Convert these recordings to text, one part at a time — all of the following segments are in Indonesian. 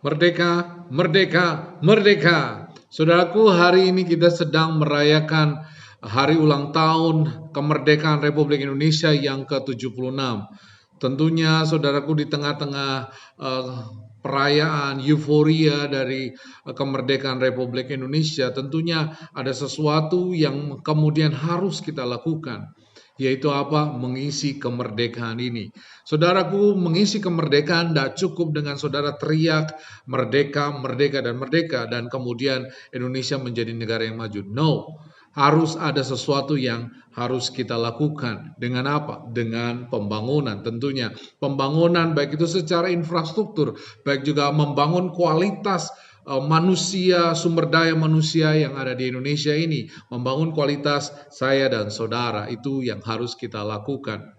Merdeka, merdeka, merdeka. Saudaraku, hari ini kita sedang merayakan hari ulang tahun kemerdekaan Republik Indonesia yang ke-76. Tentunya saudaraku, di tengah-tengah perayaan euforia dari kemerdekaan Republik Indonesia, tentunya ada sesuatu yang kemudian harus kita lakukan, yaitu apa? Mengisi kemerdekaan ini. Saudaraku, mengisi kemerdekaan tidak cukup dengan saudara teriak merdeka, merdeka, dan merdeka, dan kemudian Indonesia menjadi negara yang maju. No, harus ada sesuatu yang harus kita lakukan. Dengan apa? Dengan pembangunan tentunya. Pembangunan baik itu secara infrastruktur, baik juga membangun kualitas manusia, sumber daya manusia yang ada di Indonesia ini, membangun kualitas saya dan saudara, itu yang harus kita lakukan.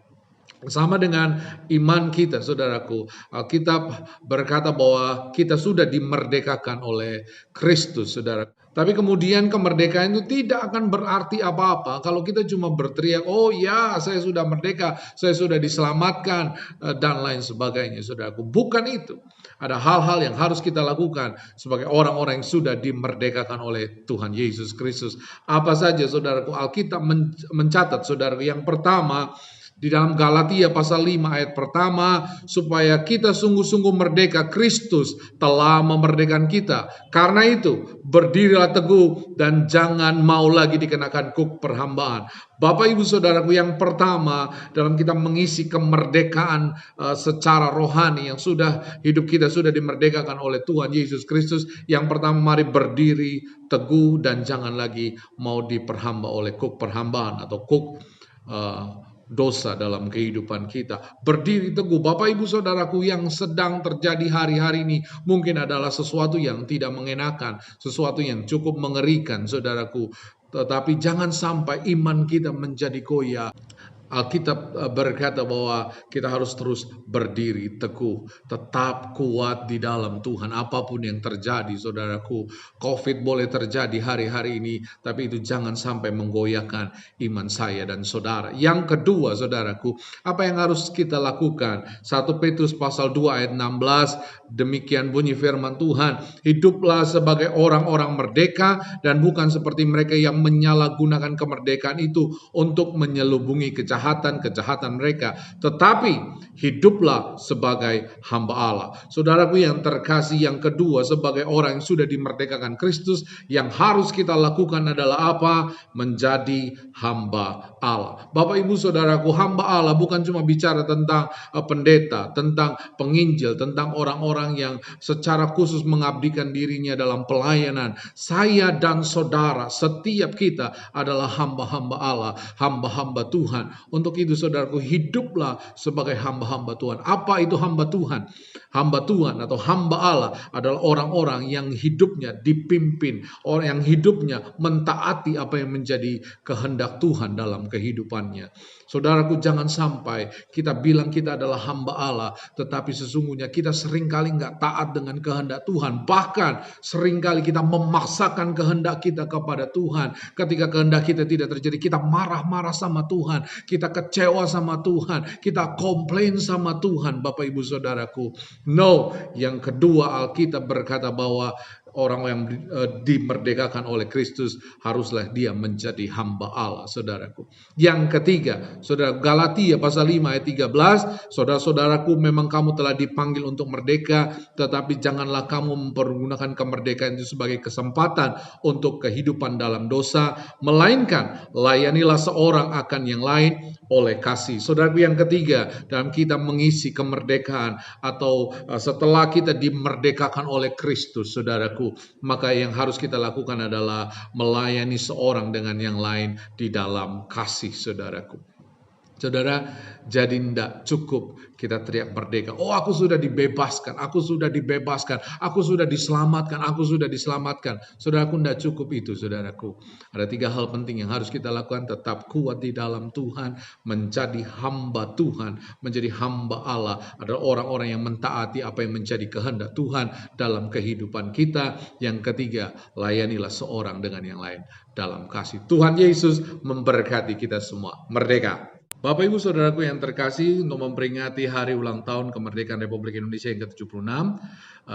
Sama dengan iman kita, saudaraku. Alkitab berkata bahwa kita sudah dimerdekakan oleh Kristus, saudara. Tapi kemudian kemerdekaan itu tidak akan berarti apa-apa kalau kita cuma berteriak, oh ya, saya sudah merdeka, saya sudah diselamatkan, dan lain sebagainya, saudaraku. Bukan itu. Ada hal-hal yang harus kita lakukan sebagai orang-orang yang sudah dimerdekakan oleh Tuhan Yesus Kristus. Apa saja, saudaraku? Alkitab mencatat, saudaraku. Yang pertama, di dalam Galatia pasal 5 ayat pertama, supaya kita sungguh-sungguh merdeka, Kristus telah memerdekakan kita. Karena itu, berdirilah teguh dan jangan mau lagi dikenakan kuk perhambaan. Bapak ibu saudaraku, yang pertama dalam kita mengisi kemerdekaan secara rohani yang sudah hidup kita sudah dimerdekakan oleh Tuhan Yesus Kristus. Yang pertama, mari berdiri teguh dan jangan lagi mau diperhamba oleh kuk perhambaan atau kuk dosa dalam kehidupan kita. Berdiri teguh. Bapak ibu saudaraku, yang sedang terjadi hari-hari ini mungkin adalah sesuatu yang tidak mengenakan, sesuatu yang cukup mengerikan, saudaraku. Tetapi jangan sampai iman kita menjadi goyah. Alkitab berkata bahwa kita harus terus berdiri teguh, tetap kuat di dalam Tuhan. Apapun yang terjadi, saudaraku, COVID boleh terjadi hari-hari ini, tapi itu jangan sampai menggoyahkan iman saya dan saudara. Yang kedua, saudaraku, apa yang harus kita lakukan? 1 Petrus pasal 2 ayat 16, demikian bunyi firman Tuhan, hiduplah sebagai orang-orang merdeka dan bukan seperti mereka yang menyalahgunakan kemerdekaan itu untuk menyelubungi kejahatan mereka, tetapi hiduplah sebagai hamba Allah. Saudaraku yang terkasih, yang kedua, sebagai orang yang sudah dimerdekakan Kristus, yang harus kita lakukan adalah apa? Menjadi hamba Allah. Bapak ibu saudaraku, hamba Allah bukan cuma bicara tentang pendeta, tentang penginjil, tentang orang-orang yang secara khusus mengabdikan dirinya dalam pelayanan. Saya dan saudara, setiap kita adalah hamba-hamba Allah, hamba-hamba Tuhan. Untuk itu saudaraku, hiduplah sebagai hamba-hamba Tuhan. Apa itu hamba Tuhan? Hamba Tuhan atau hamba Allah adalah orang-orang yang hidupnya dipimpin, orang yang hidupnya mentaati apa yang menjadi kehendak Tuhan dalam kehidupannya. Saudaraku, jangan sampai kita bilang kita adalah hamba Allah, tetapi sesungguhnya kita seringkali nggak taat dengan kehendak Tuhan. Bahkan seringkali kita memaksakan kehendak kita kepada Tuhan. Ketika kehendak kita tidak terjadi, kita marah-marah sama Tuhan, kita kecewa sama Tuhan, kita komplain sama Tuhan, Bapak Ibu Saudaraku. No, yang kedua, Alkitab berkata bahwa orang yang dimerdekakan oleh Kristus haruslah dia menjadi hamba Allah, saudaraku. Yang ketiga, saudara, Galatia pasal 5 ayat 13, saudara-saudaraku, memang kamu telah dipanggil untuk merdeka, tetapi janganlah kamu mempergunakan kemerdekaan itu sebagai kesempatan untuk kehidupan dalam dosa, melainkan layanilah seorang akan yang lain oleh kasih. Saudaraku, yang ketiga, dalam kita mengisi kemerdekaan atau setelah kita dimerdekakan oleh Kristus, saudaraku, maka yang harus kita lakukan adalah melayani seorang dengan yang lain di dalam kasih, saudaraku. Saudara, jadi tidak cukup kita teriak merdeka. Oh, aku sudah dibebaskan, aku sudah dibebaskan, aku sudah diselamatkan, aku sudah diselamatkan. Saudaraku, tidak cukup itu, saudaraku. Ada 3 hal penting yang harus kita lakukan. Tetap kuat di dalam Tuhan, menjadi hamba Tuhan, menjadi hamba Allah. Adalah orang-orang yang mentaati apa yang menjadi kehendak Tuhan dalam kehidupan kita. Yang ketiga, layanilah seorang dengan yang lain dalam kasih. Tuhan Yesus memberkati kita semua. Merdeka! Bapak Ibu Saudaraku yang terkasih, untuk memperingati hari ulang tahun kemerdekaan Republik Indonesia yang ke-76,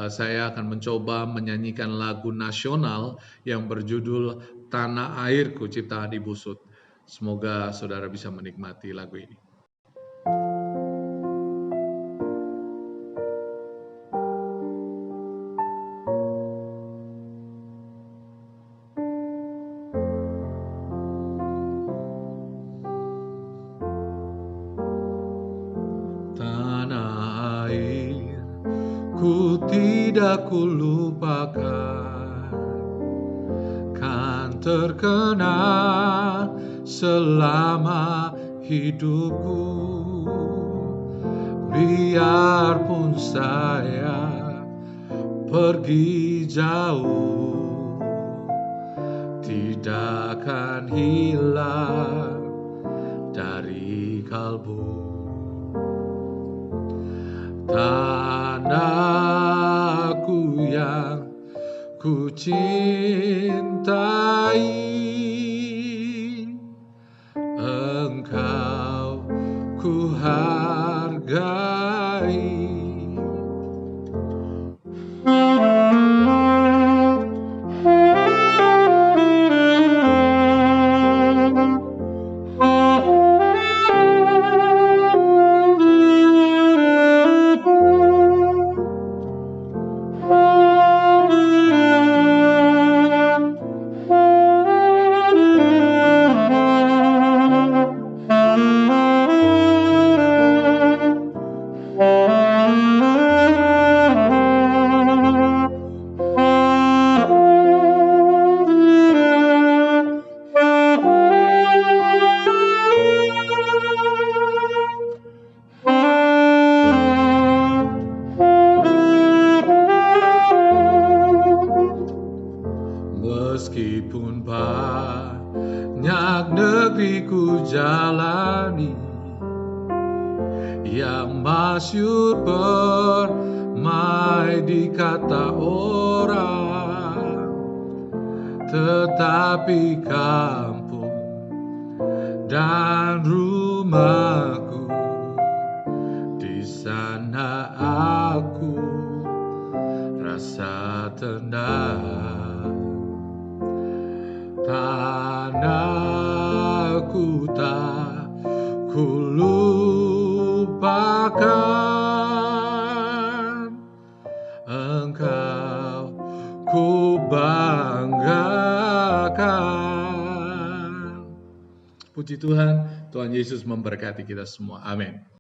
saya akan mencoba menyanyikan lagu nasional yang berjudul Tanah Airku Ciptaan Ibu Sud. Semoga saudara bisa menikmati lagu ini. Tanah air ku tidak kulupakan, kan terkenal selama hidupku. Biarpun saya pergi jauh, tidak akan hilang dari kalbu. Tanahku yang ku cintai, Engkau ku hargai. Meskipun banyak negeri ku jalani, yang masyhur permai di kata orang, tetapi kampung dan rumahku, di sana aku rasa tenang. Tanahku tak kulupakan, Engkau ku banggakan. Puji Tuhan, Tuhan Yesus memberkati kita semua. Amin.